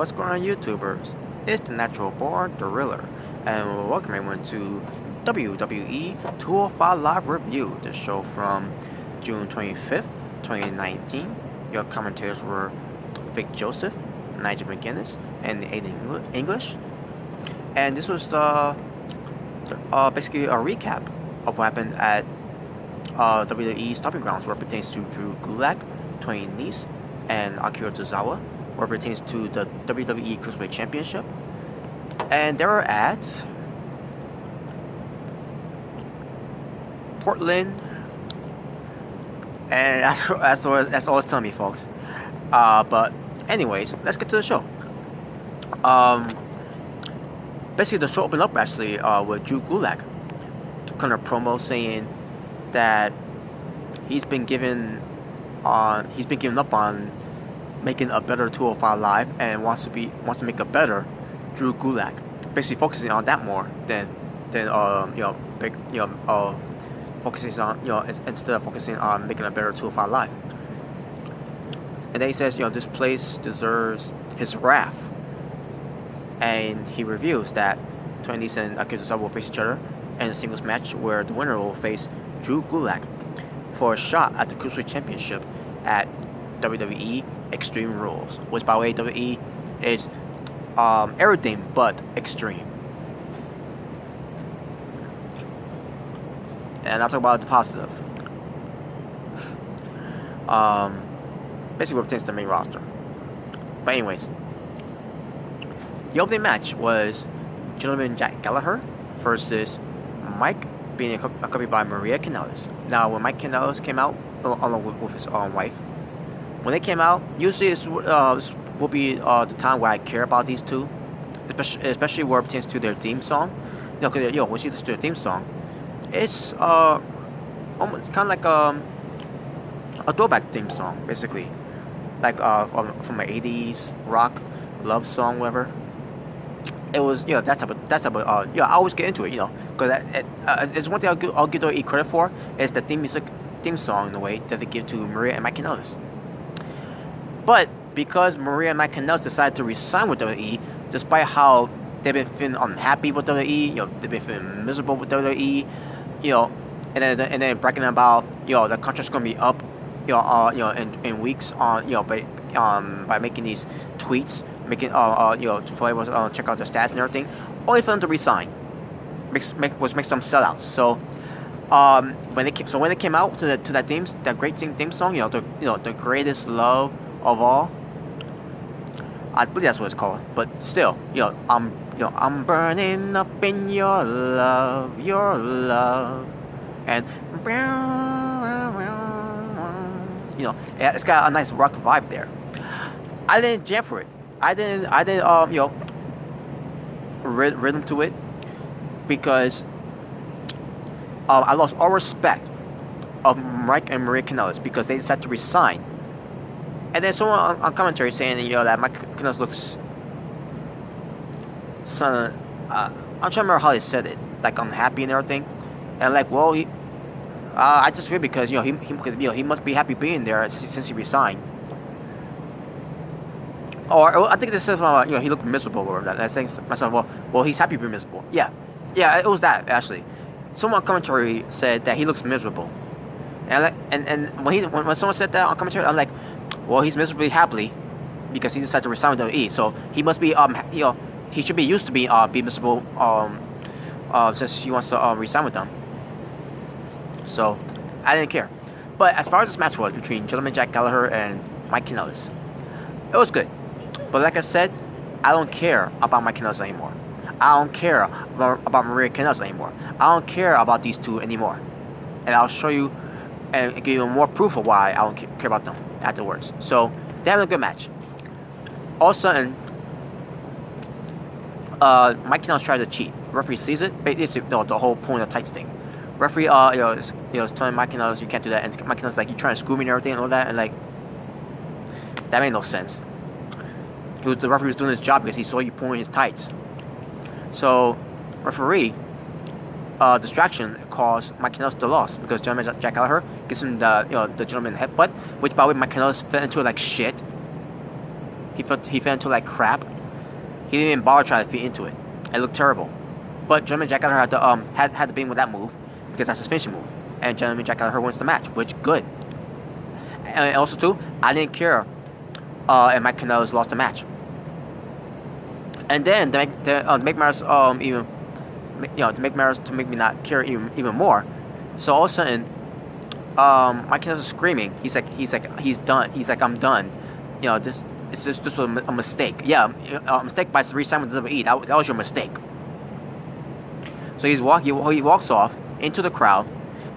what's going on, YouTubers? It's the Natural Born Thriller, and welcome everyone to WWE 205 Live Review, the show from June 25th, 2019. Your commentators were Vic Joseph, Nigel McGuinness, and Aiden English. And this was basically a recap of what happened at WWE Stomping Grounds, where it pertains to Drew Gulak, Tony Nese, and Akira Tozawa, where it pertains to the WWE Cruiserweight Championship. And they were at Portland, and that's all it's telling me, folks. But anyways, let's get to the show. Basically, the show opened up actually with Drew Gulak kind of promo saying that he's been given up on making a better 205 Live and wants to make a better Drew Gulak. Basically, focusing on that more than focusing on instead of focusing on making a better 205 Live. And then he says, this place deserves his wrath. And he reveals that Tony Nese and Akira Tozawa will face each other in a singles match where the winner will face Drew Gulak for a shot at the Cruiserweight Championship at WWE Extreme Rules, which, by the way, WWE is everything but extreme. And I'll talk about the positive. Basically, what pertains to the main roster. But anyways, the opening match was Gentleman Jack Gallagher versus Mike, being accompanied by Maria Kanellis. Now, when Mike Kanellis came out along with his wife, when they came out, usually this will be the time where I care about these two, especially where it pertains to their theme song. Cause when you listen to their theme song, it's almost kind of like a throwback theme song, basically, like from an '80s rock love song, whatever. It was, that type of, I always get into it, because it's one thing I'll give WWE credit for, is the theme song, in a way, that they give to Maria and Mike Kanellis. But because Maria and Mike Kanellis decided to resign with WWE, despite how they've been feeling unhappy with WWE, they've been feeling miserable with WWE, and then bragging about, the contract's going to be up, in weeks on, by making these tweets, making for everyone check out the stats and everything, only for them to resign, which makes them sellouts. So when they came out to that great theme song, the greatest love of all, I believe that's what it's called. But still, I'm burning up in your love, and it's got a nice rock vibe there. I didn't jam for it. I didn't rhythm to it, because I lost all respect of Mike and Maria Kanellis because they decided to resign. And then someone on commentary saying that Mike Kanellis looks I'm trying to remember how they said it, like unhappy and everything. And like, well, I just feel because he must be happy being there since he resigned. Or I think this says he looked miserable or that. And I think to myself, well, he's happy being miserable. Yeah, it was that actually. Someone on commentary said that he looks miserable, and when someone said that on commentary, I'm like, well, he's miserably happy because he decided to resign with WWE. So he must be he should be used to be miserable since he wants to resign with them. So I didn't care. But as far as this match was between Gentleman Jack Gallagher and Mike Kanellis, it was good. But like I said, I don't care about Mike Kanellis anymore. I don't care about Maria Kanellis anymore. I don't care about these two anymore. And I'll show you and give you more proof of why I don't care about them afterwards. So they had a good match. All of a sudden, Mike Kanellis tried to cheat. Referee sees it. Basically, the whole point of the tights thing. Referee, is telling Mike Kanellis you can't do that, and Mike Kanellis like, you trying to screw me and everything and all that, and like, that made no sense. The referee was doing his job because he saw you pulling his tights. So, referee, distraction caused Mike Kanellis the loss because Gentleman Jack Gallagher gives him the gentleman headbutt, which by the way Mike Kanellis fell into it like shit. he fell into like crap. He didn't even bother trying to fit into it. It looked terrible. But Gentleman Jack Gallagher had to beat him with that move because that's his finishing move. And Gentleman Jack Gallagher wins the match, which good. And also too, I didn't care. And Mike Kanellis lost the match. And then to make matters to make me not care even more. So all of a sudden, Mike Kanellis is screaming. He's done. He's like, I'm done. This was a mistake. Yeah, a mistake by re-signing with WWE. That was your mistake. So he walks off into the crowd,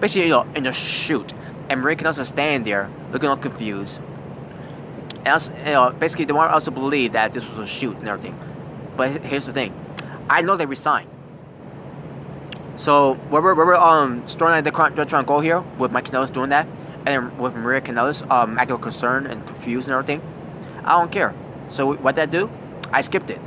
basically in a shoot, and Maria Kanellis is standing there looking all confused. And basically they want us to believe that this was a shoot and everything. But here's the thing, I know they resigned. So whatever storyline they're trying to go here with Mike Kanellis doing that, and then with Maria Kanellis acting concerned and confused and everything, I don't care. So what did I do? I skipped it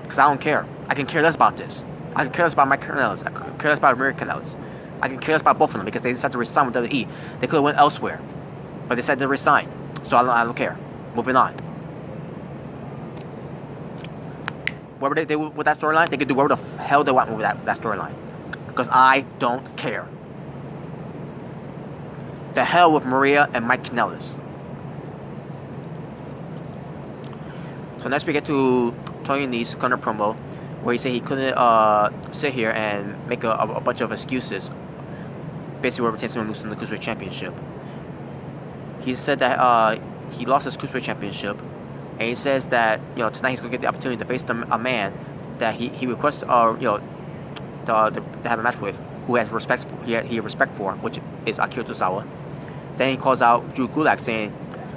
because I don't care. I can care less about this. I can care less about Mike Kanellis. I can care less about Maria Kanellis. I can care less about both of them because they decided to resign with WWE. They could have went elsewhere, but they decided to resign. So I don't care. Moving on. Whatever they do with that storyline, they can do whatever the hell they want with that storyline. Because I don't care. The hell with Maria and Mike Kanellis. So next we get to Tony Nese Gunner promo, where he said he couldn't sit here and make a bunch of excuses. Basically, where pertains to losing the Cruiserweight Championship. He said that he lost his Cruiserweight Championship, and he says that tonight he's gonna get the opportunity to face a man that he requests to have a match with, who has respect for, which is Akira Tozawa. Then he calls out Drew Gulak, saying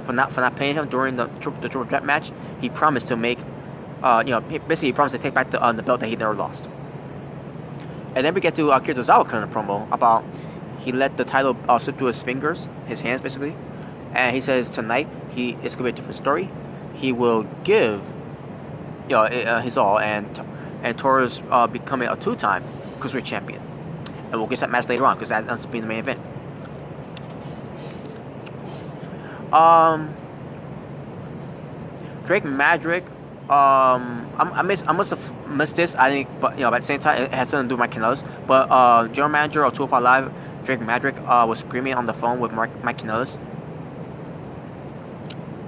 for not paying him during the triple threat match, he promised to make basically he promised to take back the belt that he never lost. And then we get to Akira Tozawa kind of promo about he let the title slip through his hands basically, and he says tonight it's gonna be a different story. He will give his all, and Toru's becoming a 2-time Cruiserweight champion, and we'll get that match later on because that ends up being the main event. Drake Madrick. I must have missed this. I think, but at the same time, it has something to do with Mike Kanellis. But general manager of 205 Live, Drake Madrick, was screaming on the phone with Mike Kanellis,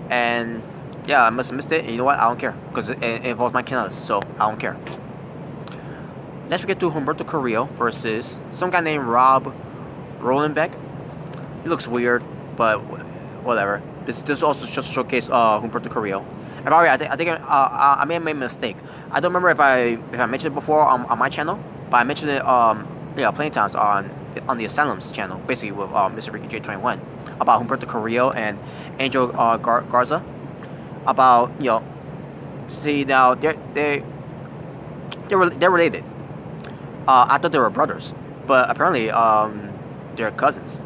and yeah, I must have missed it. And you know what? I don't care because it involves Mike Kanellis, so I don't care. Next, we get to Humberto Carrillo versus some guy named Rob Rolenbeck. He looks weird, but whatever. This also just showcase Humberto Carrillo. And by the way, I think I may have made a mistake. I don't remember if I mentioned it before on my channel, but I mentioned it plenty times on the Asylum's channel, basically with Mr. Ricky J21, about Humberto Carrillo and Angel Garza. About see now they're related. I thought they were brothers, but apparently they're cousins.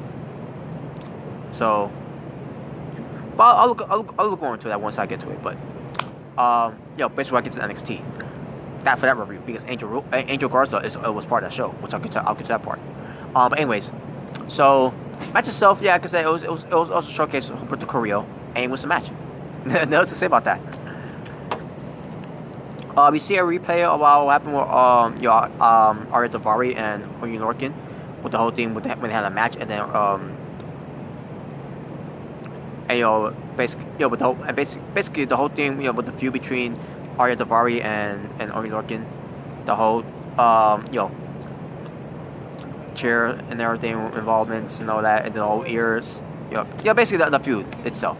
So, but I'll look more into that once I get to it. But basically when I get to NXT, for that review, because Angel Garza was part of that show, which I'll get to that part. But anyways, so match itself, yeah, like I said, it was also showcased Humberto Carrillo, and it was a match. Nothing else to say about that. We see a replay of what happened with Ariya Daivari and Oney Lorcan with the whole thing when they had a match, and then basically the whole thing with the feud between Ariya Daivari and Oney Lorcan, the whole chair and everything involvements and all that, and the whole ears, basically the feud itself.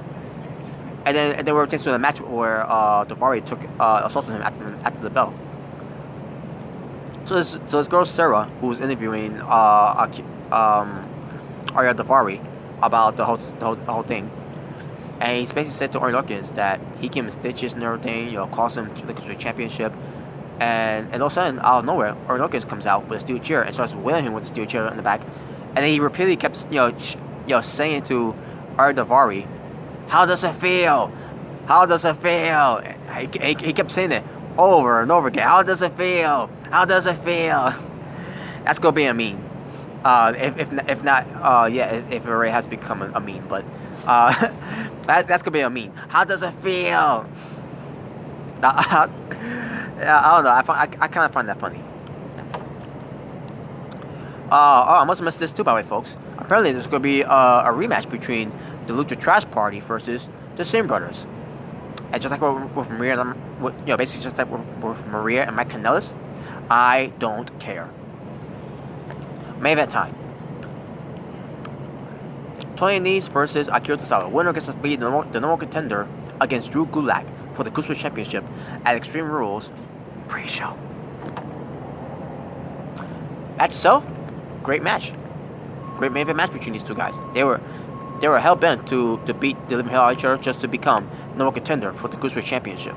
And then we were taken to a match where Daivari assaulted him after the bell. So this girl Sarah, who was interviewing Ariya Daivari about the whole thing, and he basically said to Oney Lorcan that he gave him stitches and everything, cost him the championship, and all of a sudden out of nowhere, Oney Lorcan comes out with a steel chair and starts wailing him with a steel chair in the back, and then he repeatedly kept saying to Ariya Daivari, "How does it feel? How does it feel?" He kept saying it over and over again. How does it feel? How does it feel? That's gonna be a meme. If not, if it already has become a meme. But That's gonna be a meme. How does it feel? I don't know. I kind of find that funny. I must have missed this too, by the way, folks. Apparently, there's going to be a rematch between the Lucha Trash Party versus the Sin Brothers. And just like with Maria, basically just like with Maria and Mike Kanellis, I don't care. Main event time. Tony Nese versus Akira Tozawa. Winner gets to be the number one contender against Drew Gulak for the Cruiserweight Championship at Extreme Rules pre-show. Match itself, great match. Great main event match between these two guys. They were hell bent to beat the living hell out of each other just to become number one contender for the Cruiserweight Championship.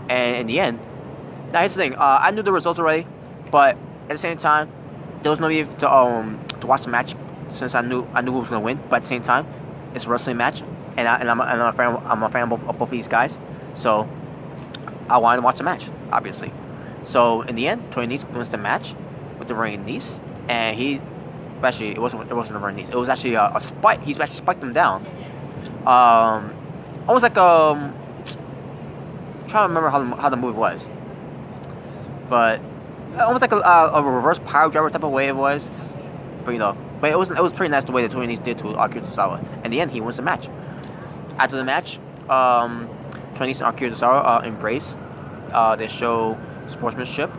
And in the end, now here's the thing. I knew the results already, but at the same time, there was no need to watch the match since I knew who was gonna win. But at the same time, it's a wrestling match, and I'm a fan of both of these guys. So I wanted to watch the match, obviously. So in the end, Tony Nese wins the match with the running Nese, and it wasn't a running Nese. It was actually a spike. He's actually spiked him down. Almost like I'm trying to remember how the move was, but almost like a reverse power driver type of way it was. But it was pretty nice the way that Tony Nese did to Akira Tozawa. In the end, he wins the match. After the match, Tony Nese and Akira Tozawa embrace. They show sportsmanship,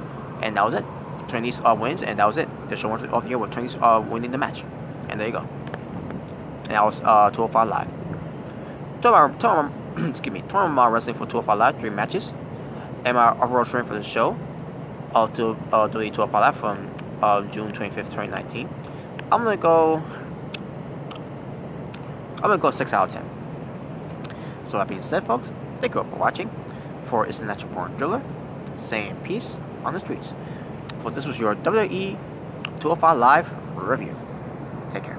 and that was it. Tony Nese wins, and that was it. The show went off here with Tony Nese winning the match. And there you go. And that was 205 Live. Tournament wrestling for 205 Live, 3 matches. And my overall strength for the show, to the 205 Live from June 25th, 2019. I'm gonna go 6 out of 10. So that being said, folks, thank you all for watching. For It's the Natural Born Driller, saying peace on the streets. For this was your WWE 205 Live review. Take care.